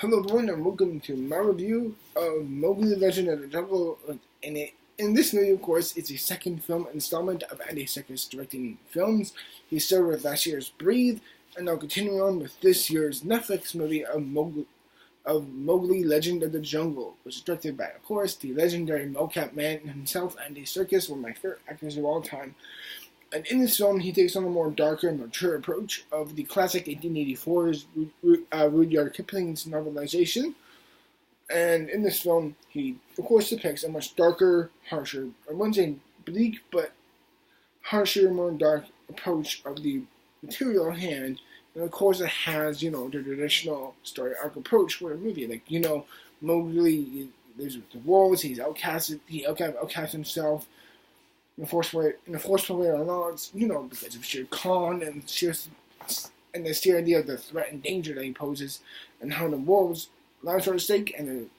Hello everyone and welcome to my review of Mowgli the Legend of the Jungle. In this movie, of course, it's the second film installment of Andy Serkis directing films. He started with last year's Breathe, and now continuing on with this year's Netflix movie of Mowgli Legend of the Jungle, which is directed by, of course, the legendary mocap man himself, Andy Serkis, one of my favorite actors of all time. And in this film, he takes on a more darker and mature approach of the classic 1884's Rudyard Kipling's novelization. And in this film, he, of course, depicts a much darker, harsher, I wouldn't say bleak, but harsher, more dark approach of the material at hand. And of course, it has, the traditional story arc approach for a movie. Like, Mowgli lives with the wolves, he outcasts himself in a forceful way or not, because of sheer con and the sheer idea of the threat and danger that he poses, and how the wolves' lives are at stake, and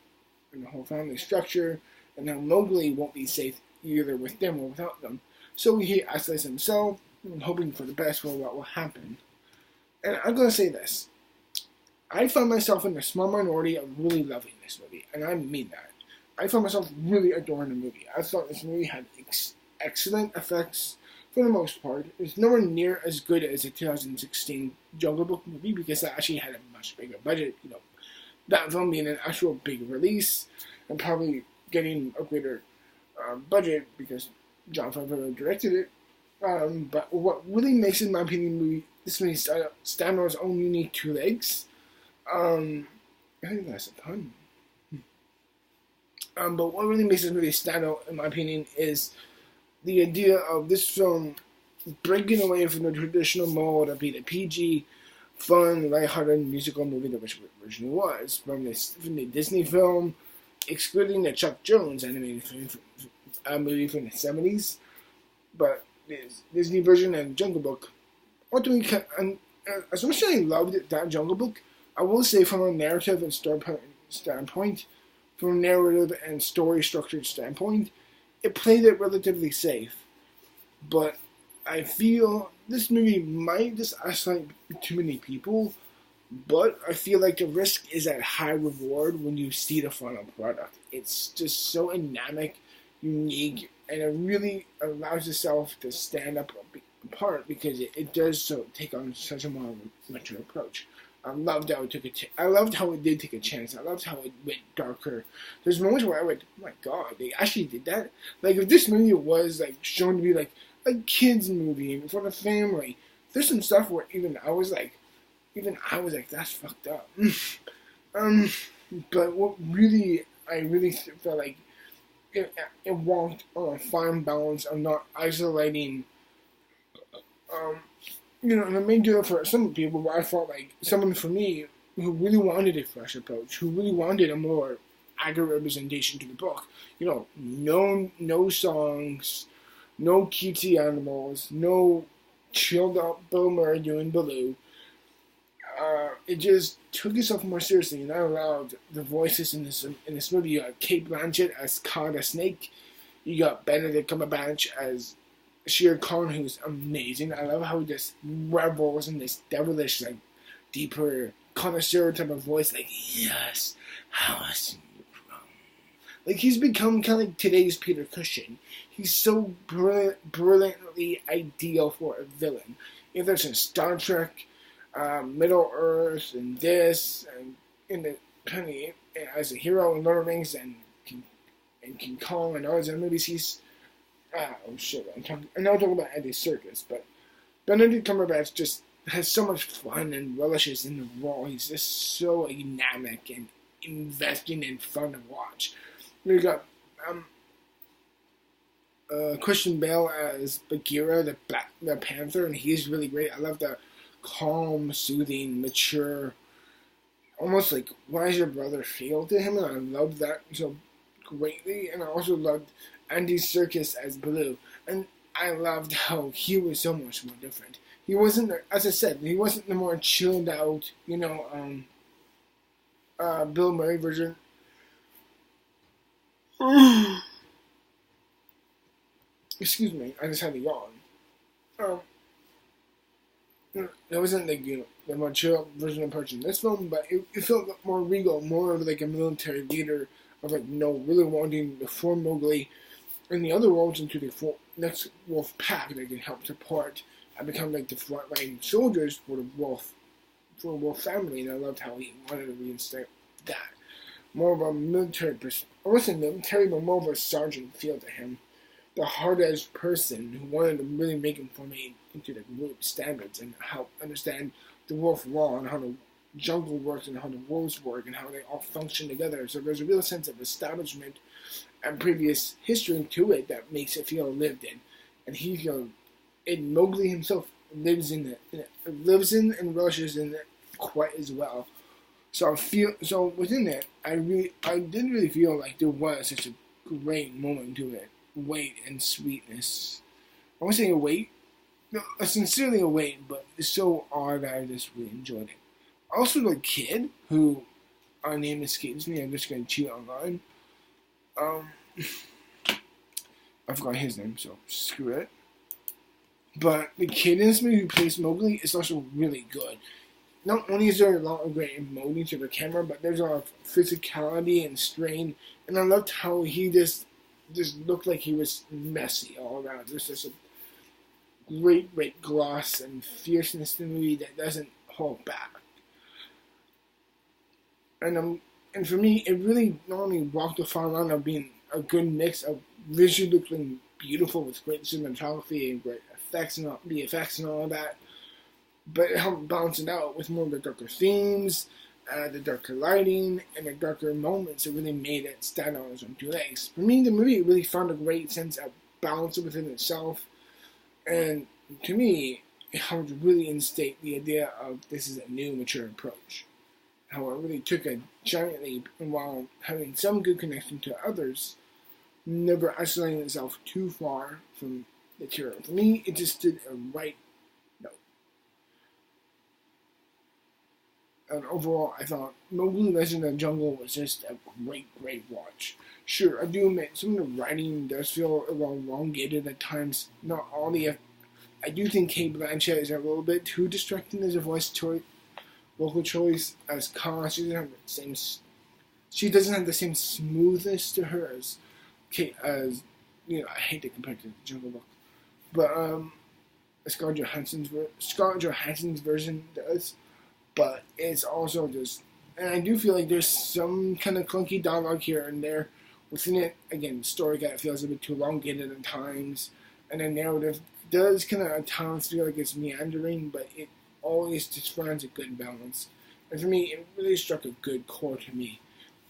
the whole family structure, and how Mowgli won't be safe either with them or without them. So he isolates himself, and hoping for the best for what will happen. And I'm gonna say this: I found myself in the small minority of really loving this movie, and I mean that. I found myself really adoring the movie. I thought this movie had excellent effects for the most part. It's nowhere near as good as the 2016 Jungle Book movie because that actually had a much bigger budget. That film being an actual big release and probably getting a greater budget because Jon Favreau directed it. But what really makes, in my opinion, this movie stand on its own unique two legs. I think that's a pun. But what really makes this movie stand out, in my opinion, is the idea of this film breaking away from the traditional mold of being a PG, fun, lighthearted musical movie that which it originally was. From the Disney film, excluding the Chuck Jones animated movie from the 70s. But the Disney version and Jungle Book, ultimately, as much as I loved that Jungle Book, I will say from a narrative and story standpoint, from a narrative and story structured standpoint, it played it relatively safe, but I feel this movie might just isolate too many people, but I feel like the risk is at high reward when you see the final product. It's just so dynamic, unique, and it really allows itself to stand up apart because it does so take on such a more mature approach. I loved how it did take a chance. I loved how it went darker. There's moments where I went, oh my god, they actually did that? Like, if this movie was, shown to be, a kid's movie for the family, there's some stuff where even I was like, that's fucked up. But I really felt like it walked on a fine balance of not isolating, and it may do it for some people, but I felt like someone for me who really wanted a fresh approach, who really wanted a more accurate representation to the book. No songs, no cutesy animals, no chilled out Bill Murray doing Baloo. It just took itself more seriously, and I allowed the voices in this movie. You got Kate Blanchett as Khan the Snake. You got Benedict Cumberbatch as Shere Khan, who's amazing. I love how he just revels in this devilish, deeper connoisseur type of voice. Yes, how has you grown? He's become kind of like today's Peter Cushing. He's so brilliantly ideal for a villain. If there's in Star Trek, Middle Earth, and this, and in the kind of as a hero in Lord of the Rings and King Kong and all his other movies, he's I'm now talking about Andy Serkis, but Benedict Cumberbatch just has so much fun and relishes in the role. He's just so dynamic and investing and fun to watch. We got Christian Bale as Bagheera, the Panther, and he's really great. I love the calm, soothing, mature, almost like why does your brother feel to him, and I love that so greatly. And I also loved Andy Serkis as Baloo, and I loved how he was so much more different. He wasn't, as I said, he wasn't the more chilled out, Bill Murray version. Excuse me, I just had a yawn. It wasn't like the mature version of Perch in this film, but it felt more regal, more of like a military leader of like really wanting to form Mowgli and the other wolves into the next wolf pack that can help support and become like the frontline soldiers for the wolf family. And I loved how he wanted to reinstate that. More of a military person. I wasn't military, but more of a sergeant feel to him. The hard-edged person who wanted to really make him formate into the group standards and help understand the wolf law and how the jungle works and how the wolves work and how they all function together. So there's a real sense of establishment and previous history to it that makes it feel lived in. And and Mowgli himself lives in and relishes in it quite as well. So within it, I didn't really feel like there was such a great moment to it, weight and sweetness. I won't say a weight, no, sincerely a weight, but it's so odd that I just really enjoyed it. Also, the kid who our name escapes me, I'm just gonna cheat online. I forgot his name, so screw it. But the kid in this movie who plays Mowgli is also really good. Not only is there a lot of great emoting to the camera, but there's a lot of physicality and strain. And I loved how he just looked like he was messy all around. There's just a great gloss and fierceness to the movie that doesn't hold back. And for me, it really not only walked the fine line of being a good mix of visually looking beautiful with great cinematography and great effects and the effects and all of that, but it helped balance it out with more of the darker themes, the darker lighting, and the darker moments that really made it stand on its own two legs. For me, the movie really found a great sense of balance within itself, and to me, it helped really instate the idea of this is a new, mature approach. How it really took a giant leap, and while having some good connection to others, never isolating itself too far from the material. For me, it just did a right note. And overall, I thought Mowgli Legend of the Jungle was just a great watch. Sure, I do admit some of the writing does feel a little elongated at times. Not all the... I do think Cate Blanchett is a little bit too distracting as a vocal choice as Kaa. She doesn't have the same smoothness to her as Kate, as I hate to compare it to the Jungle Book, but Scarlett Johansson's version does. But it's also just, and I do feel like there's some kind of clunky dialogue here and there within it. Again, the story kind of feels a bit too elongated at times, and the narrative does kind of at times feel like it's meandering, but it always just finds a good balance. And for me, it really struck a good chord to me.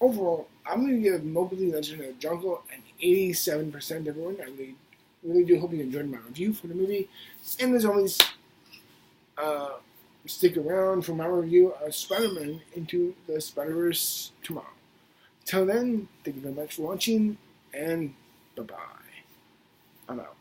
Overall, I'm going to give Mowgli Legend of the Jungle an 87%, everyone. I really do hope you enjoyed my review for the movie. And as always, stick around for my review of Spider-Man Into the Spider-Verse tomorrow. Till then, thank you very much for watching, and bye-bye. I'm out.